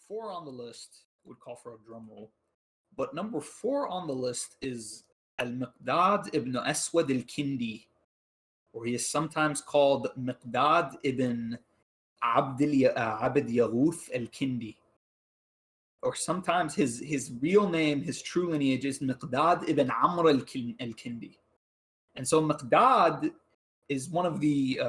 4 on the list would call for a drum roll. But number 4 on the list is al-Miqdad ibn Aswad al-Kindi, or he is sometimes called Miqdad ibn Abd Yaghuth al-Kindi. Or sometimes his real name, his true lineage is Miqdad ibn Amr al-Kindi. And so Miqdad is one of the,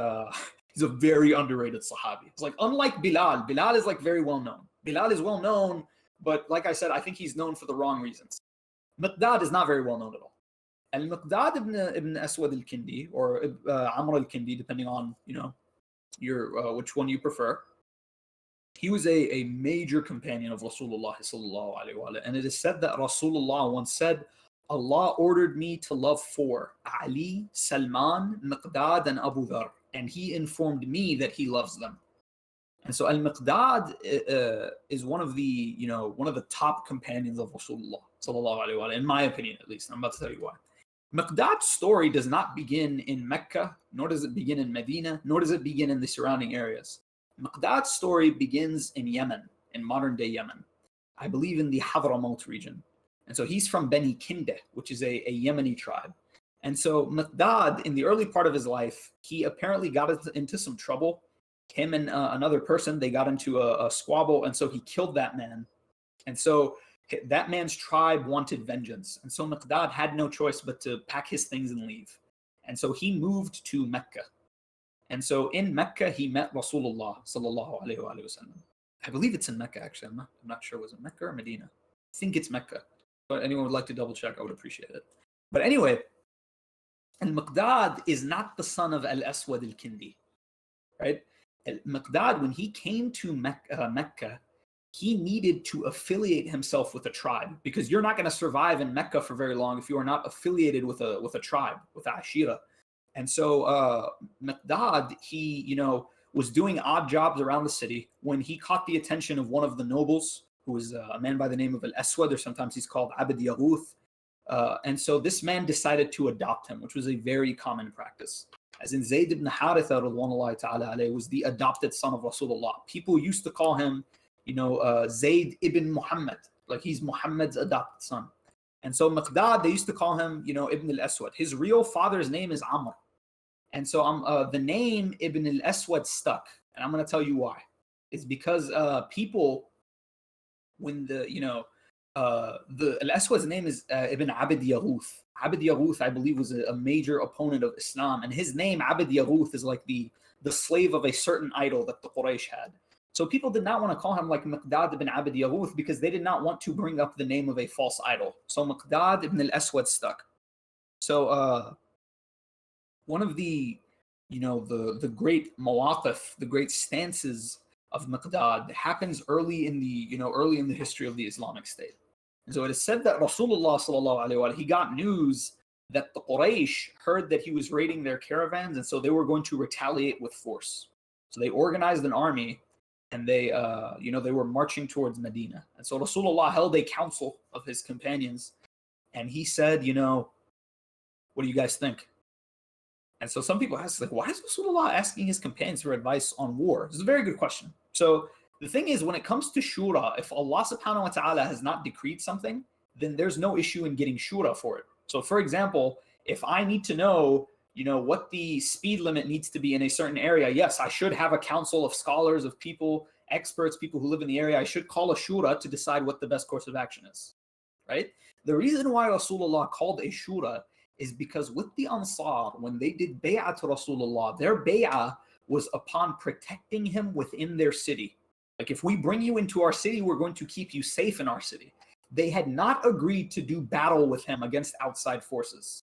he's a very underrated Sahabi. It's like, unlike Bilal, Bilal is like very well known. Bilal is well known, but like I said, I think he's known for the wrong reasons. Miqdad is not very well known at all. Al-Miqdad ibn Aswad al-Kindi, or Amr al-Kindi, depending on, your which one you prefer. He was a major companion of Rasulullah sallallahu alaihi wasallam, and it is said that Rasulullah once said, Allah ordered me to love 4, Ali, Salman, Miqdad, and Abu Dhar, and he informed me that he loves them. And so Al-Miqdad is one of the top companions of Rasulullah sallallahu alaihi wasallam, in my opinion at least. I'm about to tell you why. Miqdad's story does not begin in Mecca, nor does it begin in Medina, nor does it begin in the surrounding areas. Miqdad's story begins in Yemen, in modern-day Yemen. I believe in the Hadramaut region. And so he's from Bani Kinda, which is a Yemeni tribe. And so Miqdad, in the early part of his life, he apparently got into some trouble. Him and another person, they got into a squabble, and so he killed that man. And so that man's tribe wanted vengeance. And so Miqdad had no choice but to pack his things and leave. And so he moved to Mecca. And so in Mecca, he met Rasulullah sallallahu alaihi wasallam. I believe it's in Mecca, actually. I'm not sure. Was it Mecca or Medina? I think it's Mecca. But anyone would like to double check, I would appreciate it. But anyway, al-Miqdad is not the son of al-Aswad al-Kindi, right? Al-Miqdad, when he came to Mecca, he needed to affiliate himself with a tribe, because you're not going to survive in Mecca for very long if you are not affiliated with a tribe, with a ashira. And so Miqdad, he was doing odd jobs around the city when he caught the attention of one of the nobles, who was a man by the name of al-Aswad, or sometimes he's called Abd Yaghuth. And so this man decided to adopt him, which was a very common practice. As in Zayd ibn Haritha radhiyallahu ta'ala alayhi was the adopted son of Rasulullah. People used to call him, Zayd ibn Muhammad, like he's Muhammad's adopted son. And so Miqdad, they used to call him, Ibn al-Aswad. His real father's name is Amr. And so the name Ibn al-Aswad stuck. And I'm going to tell you why. It's because people, when the al-Aswad's name is Ibn Abd Yaghuth. Abd Yaghuth, I believe, was a major opponent of Islam. And his name, Abd Yaghuth, is like the slave of a certain idol that the Quraysh had. So people did not want to call him like Miqdad ibn Abd Yaghuth, because they did not want to bring up the name of a false idol. So Miqdad ibn al-Aswad stuck. So one of the great mawaqif, the great stances of Miqdad happens early in the history of the Islamic State. And so it is said that Rasulullah sallallahu alaihi wasallam, he got news that the Quraysh heard that he was raiding their caravans, and so they were going to retaliate with force. So they organized an army, and they were marching towards Medina. And so Rasulullah held a council of his companions, and he said, what do you guys think? And so some people ask, like, why is Rasulullah asking his companions for advice on war? This is a very good question. So the thing is, when it comes to shura, if Allah subhanahu wa ta'ala has not decreed something, then there's no issue in getting shura for it. So for example, if I need to know, what the speed limit needs to be in a certain area, yes, I should have a council of scholars, of people, experts, people who live in the area. I should call a shura to decide what the best course of action is, right? The reason why Rasulullah called a shura is because with the Ansar, when they did bay'ah to Rasulullah, their bay'ah was upon protecting him within their city. Like, if we bring you into our city, we're going to keep you safe in our city. They had not agreed to do battle with him against outside forces.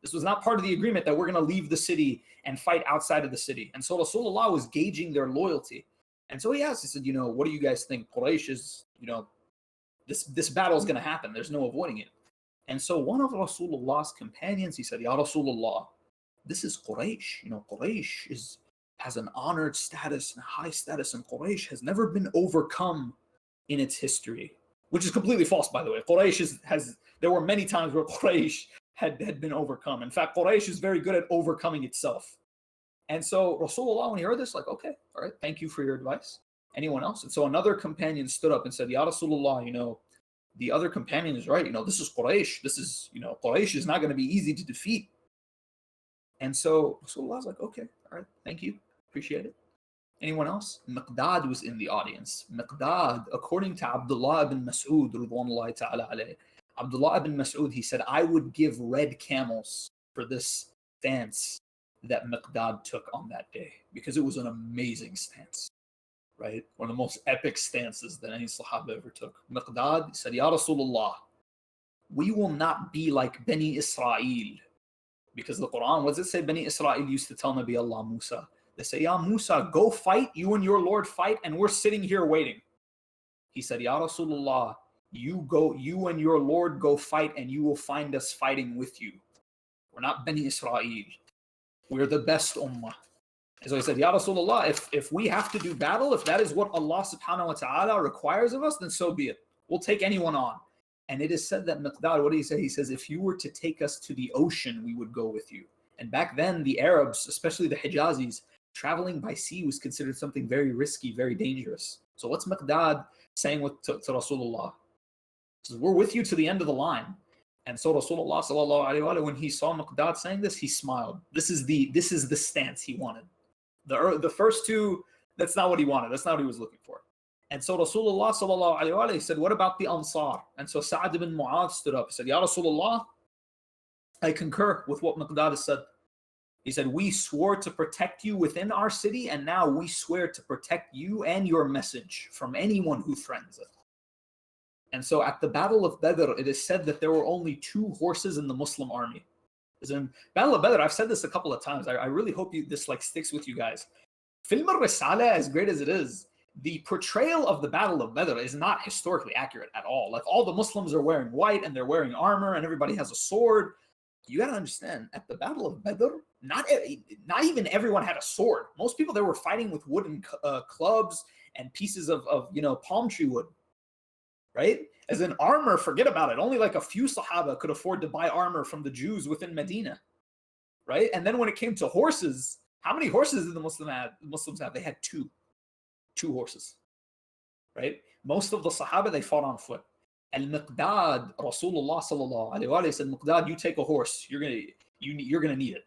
This was not part of the agreement that we're going to leave the city and fight outside of the city. And so Rasulullah was gauging their loyalty. And so he asked, he said, what do you guys think? Quraysh is, this battle is going to happen. There's no avoiding it. And so one of Rasulullah's companions, he said, Ya Rasulullah, this is Quraysh. Quraysh has an honored status and a high status, and Quraysh has never been overcome in its history, which is completely false, by the way. Quraysh there were many times where Quraysh had been overcome. In fact, Quraysh is very good at overcoming itself. And so Rasulullah, when he heard this, like, okay, all right, thank you for your advice. Anyone else? And so another companion stood up and said, Ya Rasulullah, the other companion is right. This is Quraysh. This is, Quraysh is not going to be easy to defeat. And so Rasulullah was like, okay, all right, thank you. Appreciate it. Anyone else? Miqdad was in the audience. Miqdad, according to Abdullah ibn Mas'ud, Ridwanullahi ta'ala alayh, Abdullah ibn Mas'ud, he said, I would give red camels for this stance that Miqdad took on that day, because it was an amazing stance, right? One of the most epic stances that any Sahaba ever took. Miqdad said, Ya Rasulullah, we will not be like Bani Israel. Because the Quran, what does it say? Bani Israel used to tell Nabi Allah Musa. They say, Ya Musa, go fight, you and your Lord fight, and we're sitting here waiting. He said, Ya Rasulullah, you and your Lord go fight, and you will find us fighting with you. We're not Bani Israel. We're the best ummah. And so he said, Ya Rasulullah, if we have to do battle, if that is what Allah subhanahu wa ta'ala requires of us, then so be it. We'll take anyone on. And it is said that Miqdad, what did he say? He says, if you were to take us to the ocean, we would go with you. And back then, the Arabs, especially the Hijazis, traveling by sea was considered something very risky, very dangerous. So what's Miqdad saying to Rasulullah? He says, we're with you to the end of the line. And so Rasulullah sallallahu alaihi wasallam, when he saw Miqdad saying this, he smiled. This is the stance he wanted. The first two, that's not what he wanted. That's not what he was looking for. And so Rasulullah sallallahu alaihi wasallam said, what about the Ansar? And so Sa'ad ibn Mu'adh stood up. He said, Ya Rasulullah, I concur with what Miqdad has said. He said, we swore to protect you within our city, and now we swear to protect you and your message from anyone who threatens it. And so at the Battle of Badr, it is said that there were only 2 horses in the Muslim army. As in Battle of Badr, I've said this a couple of times. I really hope this sticks with you guys. Film al-Risala, as great as it is, the portrayal of the Battle of Badr is not historically accurate at all. Like, all the Muslims are wearing white and they're wearing armor and everybody has a sword. You got to understand, at the Battle of Badr, not even everyone had a sword. Most people, they were fighting with wooden clubs and pieces of palm tree wood, right? As in armor, forget about it. Only like a few Sahaba could afford to buy armor from the Jews within Medina, right? And then when it came to horses, how many horses did the Muslims have? They had 2 horses, right? Most of the Sahaba, they fought on foot. Al-Miqdad, Rasulullah sallallahu alaihi wasallam said, Miqdad, you take a horse. You're gonna need it,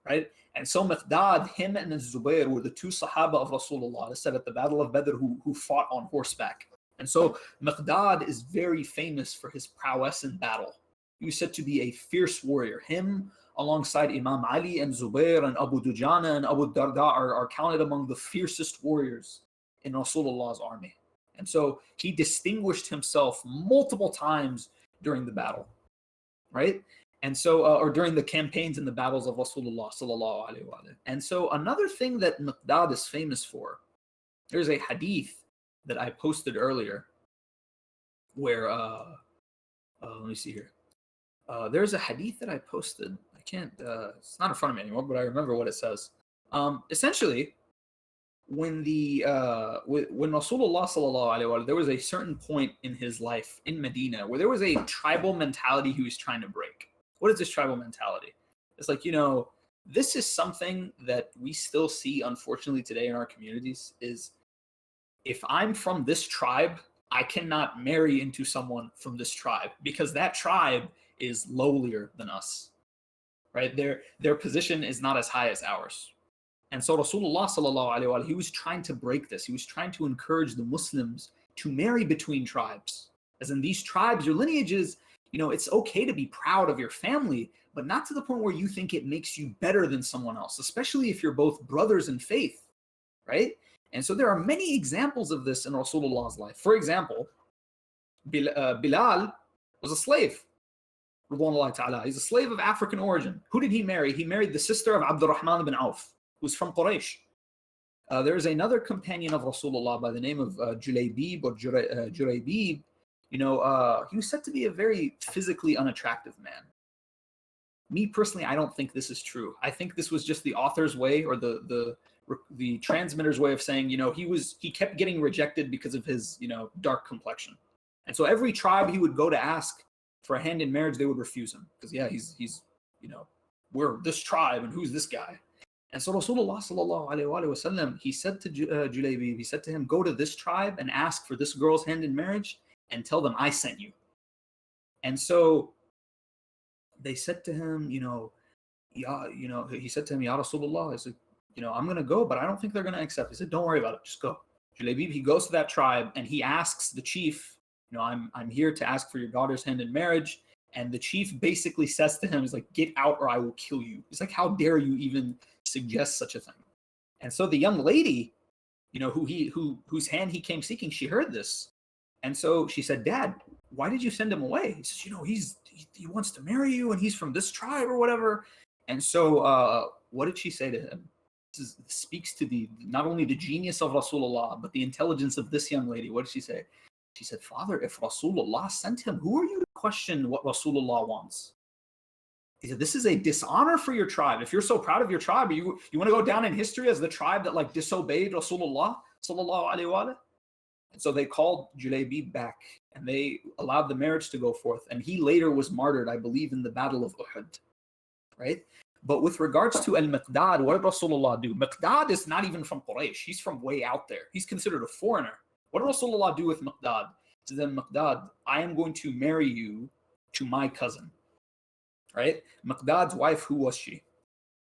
right? And so Miqdad, him and Zubair were the 2 Sahaba of Rasulullah, said at the Battle of Badr, who fought on horseback. And so Miqdad is very famous for his prowess in battle. He was said to be a fierce warrior. Him, alongside Imam Ali and Zubair and Abu Dujana and Abu Darda, are counted among the fiercest warriors in Rasulullah's army. And so he distinguished himself multiple times during the battle, right? And so, or during the campaigns and the battles of Rasulullah sallallahu alaihi wasallam. And so another thing that Miqdad is famous for, there's a hadith that I posted earlier where, let me see here. There's a hadith that I posted. I can't, it's not in front of me anymore, but I remember what it says. Essentially, when Rasulullah sallallahu alaihi wasallam, there was a certain point in his life in Medina where there was a tribal mentality he was trying to break. What is this tribal mentality? It's like, this is something that we still see, unfortunately, today in our communities, is if I'm from this tribe, I cannot marry into someone from this tribe because that tribe is lowlier than us, right? Their position is not as high as ours. And so Rasulullah sallallahu alaihi wasallam, he was trying to break this. He was trying to encourage the Muslims to marry between tribes. As in these tribes, your lineages, it's okay to be proud of your family, but not to the point where you think it makes you better than someone else, especially if you're both brothers in faith, right? And so there are many examples of this in Rasulullah's life. For example, Bilal was a slave. He's a slave of African origin. Who did he marry? He married the sister of Abdurrahman ibn Auf, who's from Quraysh. There is another companion of Rasulullah by the name of Julaybib or Juraybib. He was said to be a very physically unattractive man. Me personally, I don't think this is true. I think this was just the author's way, or the transmitter's way of saying, he kept getting rejected because of his, dark complexion. And so every tribe he would go to ask for a hand in marriage, they would refuse him because, he's we're this tribe and who's this guy? And so Rasulullah sallallahu alayhi wa sallam, he said to Julaybib, he said to him, go to this tribe and ask for this girl's hand in marriage and tell them I sent you. And so they said to him, he said to him, Ya Rasulullah, I said, I'm going to go, but I don't think they're going to accept. He said, don't worry about it, just go. Julaybib, he goes to that tribe and he asks the chief, I'm here to ask for your daughter's hand in marriage. And the chief basically says to him, he's like, get out or I will kill you. He's like, how dare you even suggest such a thing? And so the young lady, whose hand he came seeking, she heard this. And so she said, Dad, why did you send him away? He says, he wants to marry you and he's from this tribe or whatever. And so what did she say to him? This speaks to not only the genius of Rasulullah, but the intelligence of this young lady. What did she say? She said, Father, if Rasulullah sent him, who are you to question what Rasulullah wants? He said, this is a dishonor for your tribe. If you're so proud of your tribe, you want to go down in history as the tribe that disobeyed Rasulullah sallallahu alaihi wa sallam? And so they called Julaybib back and they allowed the marriage to go forth. And he later was martyred, I believe, in the Battle of Uhud. Right? But with regards to al-Miqdad, what did Rasulullah do? Miqdad is not even from Quraysh. He's from way out there. He's considered a foreigner. What did Rasulullah do with Miqdad? To them, Miqdad, I am going to marry you to my cousin. Right? Miqdad's wife, who was she?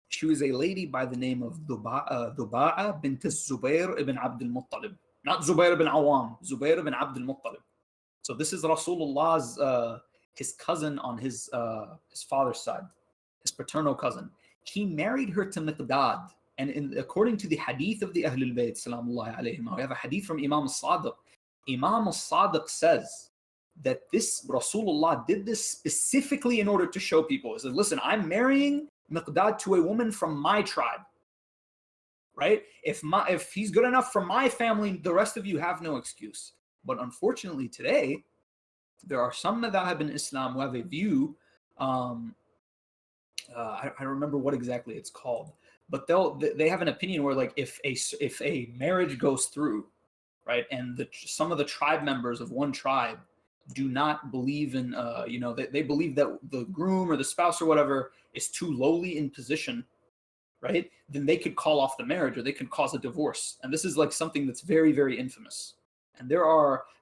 She was a lady by the name of Duba'a bint Zubair ibn Abd al-Muttalib. Not Zubair ibn Awam, Zubair ibn Abd al-Muttalib. So this is Rasulullah's his cousin on his father's side, his paternal cousin. He married her to Miqdad. And according to the hadith of the Ahlul Bayt, salamullahi alayhim, we have a hadith from Imam al-Sadiq. Imam al-Sadiq says that this Rasulullah did this specifically in order to show people. He says, listen, I'm marrying Miqdad to a woman from my tribe. Right? If he's good enough for my family, the rest of you have no excuse. But unfortunately today, there are some madhab in Islam who have a view, I remember what exactly it's called, but they have an opinion where if a marriage goes through, right, and some of the tribe members of one tribe do not believe in, they believe that the groom or the spouse or whatever is too lowly in position, right, then they could call off the marriage or they could cause a divorce. And this is something that's very, very infamous. And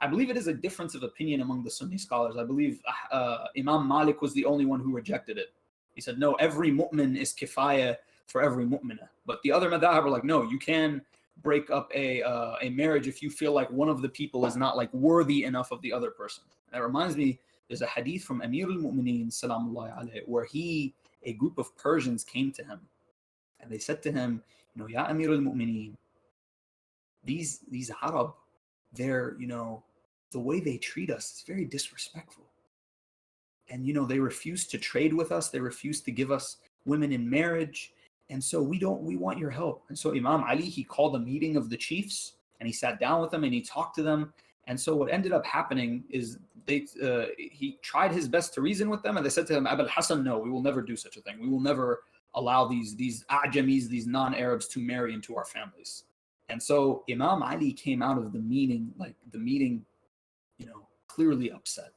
I believe it is a difference of opinion among the Sunni scholars. I believe Imam Malik was the only one who rejected it. He said, no, every mu'min is kifaya for every mu'minah. But the other madhab are no, you can break up a marriage if you feel like one of the people is not worthy enough of the other person. And that reminds me, there's a hadith from Amir al-Mu'mineen, salamullahi alayhi, where a group of Persians came to him. And they said to him, Ya Amir al-Mu'mineen, these Arab, they're, the way they treat us is very disrespectful. And, they refuse to trade with us. They refuse to give us women in marriage. And so we want your help. And so Imam Ali, he called a meeting of the chiefs and he sat down with them and he talked to them. And so what ended up happening is he tried his best to reason with them. And they said to him, Abul Hasan, no, we will never do such a thing. We will never allow these Ajamis, these non-Arabs to marry into our families. And so Imam Ali came out of the meeting, clearly upset.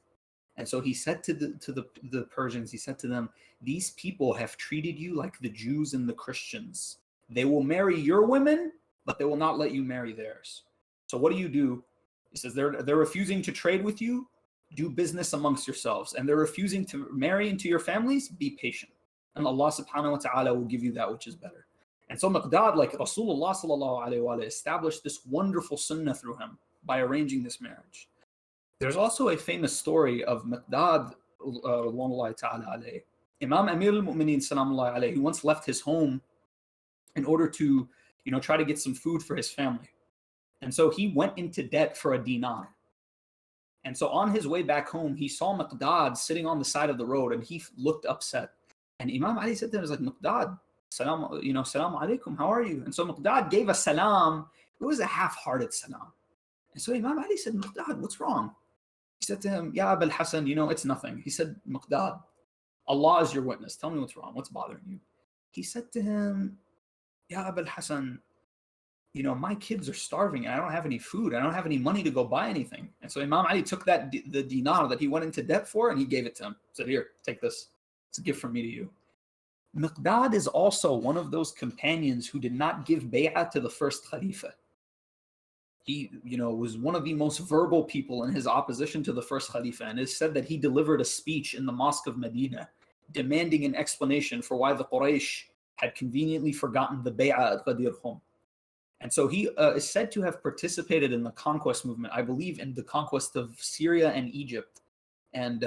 And so he said to the Persians, he said to them, these people have treated you like the Jews and the Christians. They will marry your women, but they will not let you marry theirs. So what do? He says, they're refusing to trade with you. Do business amongst yourselves. And they're refusing to marry into your families. Be patient. And Allah subhanahu wa ta'ala will give you that which is better. And so Miqdad, Rasulullah sallallahu alayhi wa sallam, established this wonderful sunnah through him by arranging this marriage. There's also a famous story of Miqdad, Imam Amir al-Mu'mineen, salamullahi alayhi, who once left his home in order to, try to get some food for his family. And so he went into debt for a dinar. And so on his way back home, he saw Miqdad sitting on the side of the road and he looked upset. And Imam Ali said to him, Miqdad, salam alaikum, how are you? And so Miqdad gave a salam. It was a half-hearted salam. And so Imam Ali said, Miqdad, what's wrong? He said to him, Ya Abul Hasan, it's nothing. He said, Miqdad, Allah is your witness. Tell me what's wrong. What's bothering you? He said to him, Ya Abul Hasan, my kids are starving and I don't have any food. I don't have any money to go buy anything. And so Imam Ali took the dinar that he went into debt for and he gave it to him. He said, here, take this. It's a gift from me to you. Miqdad is also one of those companions who did not give bay'ah to the first Khalifa. He, was one of the most verbal people in his opposition to the first Khalifa, and it's said that he delivered a speech in the Mosque of Medina demanding an explanation for why the Quraysh had conveniently forgotten the bay'ah at Ghadir Khum. And so he is said to have participated in the conquest movement, I believe in the conquest of Syria and Egypt. And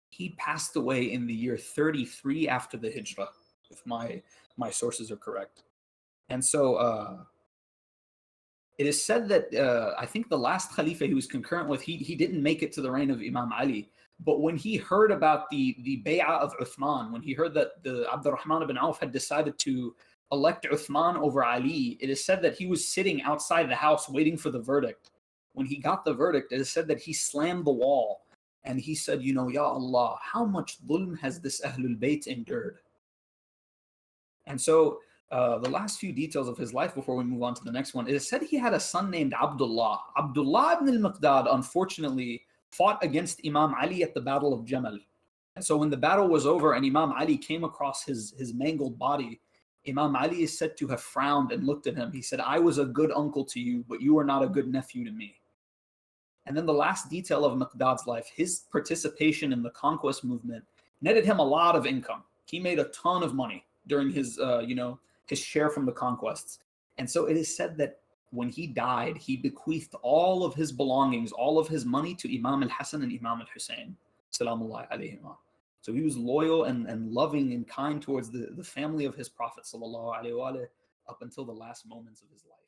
he passed away in the year 33 after the Hijrah, if my sources are correct. And so it is said that I think the last Khalifa he was concurrent with, he didn't make it to the reign of Imam Ali. But when he heard about the bay'ah of Uthman, when he heard that the Abdurrahman ibn Auf had decided to elect Uthman over Ali, it is said that he was sitting outside the house waiting for the verdict. When he got the verdict, it is said that he slammed the wall and he said, Ya Allah, how much dhulm has this Ahlul Bayt endured? And so the last few details of his life before we move on to the next one, it is said he had a son named Abdullah. Abdullah ibn al-Miqdad, unfortunately, fought against Imam Ali at the Battle of Jamal. And so when the battle was over and Imam Ali came across his mangled body, Imam Ali is said to have frowned and looked at him. He said, I was a good uncle to you, but you are not a good nephew to me. And then the last detail of Miqdad's life, his participation in the conquest movement netted him a lot of income. He made a ton of money during his, his share from the conquests. And so it is said that when he died, he bequeathed all of his belongings, all of his money to Imam al-Hasan and Imam al-Hussein, salamullahi alayhima. So he was loyal and loving and kind towards the family of his Prophet sallallahu alaihi wa up until the last moments of his life.